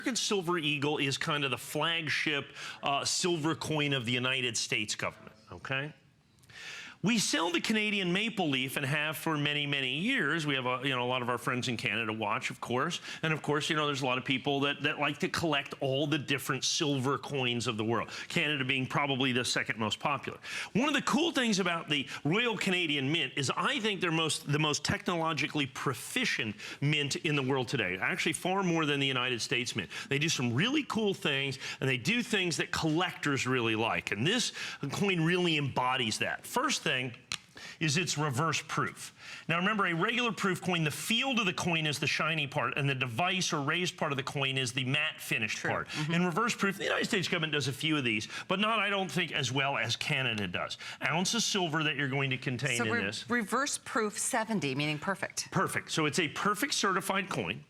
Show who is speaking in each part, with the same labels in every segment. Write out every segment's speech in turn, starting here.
Speaker 1: American Silver Eagle is kind of the flagship silver coin of the United States government, okay? We sell the Canadian maple leaf and have for many, many years. We have a lot of our friends in Canada watch, of course. And of course, there's a lot of people that like to collect all the different silver coins of the world. Canada being probably the second most popular. One of the cool things about the Royal Canadian Mint is I think they're the most technologically proficient mint in the world today. Actually, far more than the United States Mint. They do some really cool things, and they do things that collectors really like. And this coin really embodies that. First thing is it's reverse proof. Now remember, a regular proof coin, the field of the coin is the shiny part, and the device or raised part of the coin is the matte finished part. In reverse proof, the United States government does a few of these, but not, I don't think, as well as Canada does. Ounce of silver that you're going to contain in this.
Speaker 2: Reverse proof 70, meaning perfect.
Speaker 1: Perfect. So it's a perfect certified coin.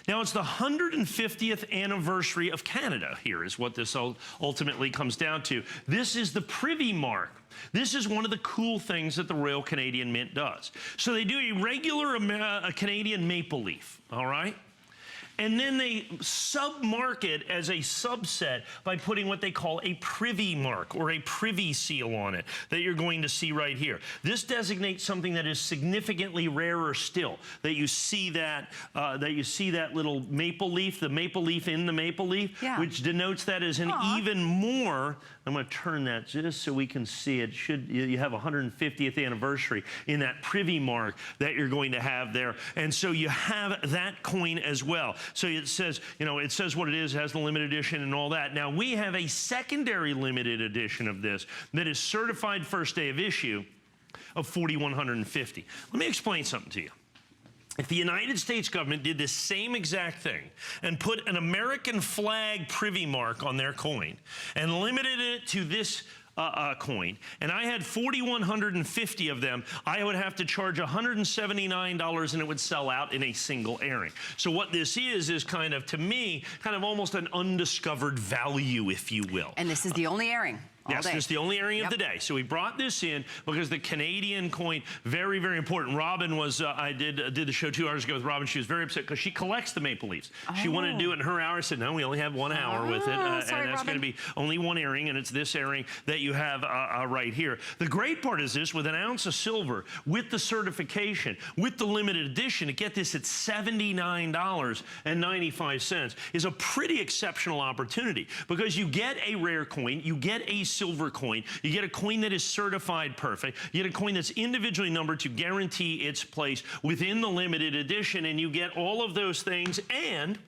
Speaker 1: Now, it's the 150th anniversary of Canada here is what this ultimately comes down to. This is the Privy mark. This is one of the cool things that the Royal Canadian Mint does. So they do a regular Canadian maple leaf, all right? And then they sub-mark it as a subset by putting what they call a Privy mark or a Privy seal on it that you're going to see right here. This designates something that is significantly rarer still. That you see that little maple leaf, the maple leaf in the maple leaf, which denotes that as an even more. I'm going to turn that just so we can see it. You have 150th anniversary in that Privy mark that you're going to have there, and so you have that coin as well. So it says, it says what it is, has the limited edition and all that. Now we have a secondary limited edition of this that is certified first day of issue of 4,150. Let me explain something to you. If the United States government did this same exact thing and put an American flag Privy mark on their coin and limited it to this coin, and I had 4,150 of them, I would have to charge $179 and it would sell out in a single airing. So what this is kind of, to me, kind of almost an undiscovered value, if you will.
Speaker 2: And this is the only airing.
Speaker 1: Yes, it's the only airing of the day. So we brought this in because the Canadian coin, very, very important. Robin was, I did the show 2 hours ago with Robin. She was very upset because she collects the maple leaves. She wanted to do it in her hour. I said, no, we only have 1 hour with it.
Speaker 2: Sorry,
Speaker 1: and that's going to be only one airing, and it's this airing that you have right here. The great part is this, with an ounce of silver, with the certification, with the limited edition, to get this at $79.95 is a pretty exceptional opportunity because you get a rare coin, you get a silver coin, you get a coin that is certified perfect, you get a coin that's individually numbered to guarantee its place within the limited edition, and you get all of those things, and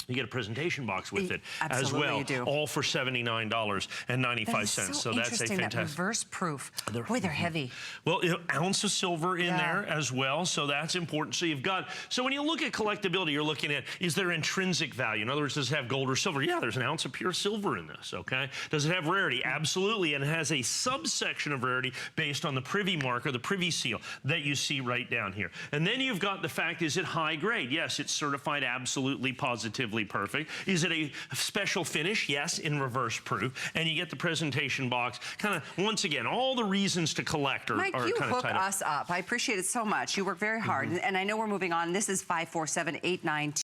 Speaker 1: you get a presentation box with it as well, all for $79.95. So that's a fantastic.
Speaker 2: That reverse proof. Boy, they're heavy.
Speaker 1: Well, ounce of silver in there as well, so that's important. So you've got, so when you look at collectability, you're looking at, is there intrinsic value? In other words, does it have gold or silver? Yeah, there's an ounce of pure silver in this, okay? Does it have rarity? Absolutely, and it has a subsection of rarity based on the Privy mark or the Privy seal that you see right down here. And then you've got the fact, is it high grade? Yes, it's certified absolutely, positively perfect. Is it a special finish? Yes, in reverse proof. And you get the presentation box. Kind of, once again, all the reasons to collect are,
Speaker 2: Mike,
Speaker 1: kind of tied up.
Speaker 2: you hook us up. I appreciate it so much. You work very hard. And I know we're moving on. This is 547-892.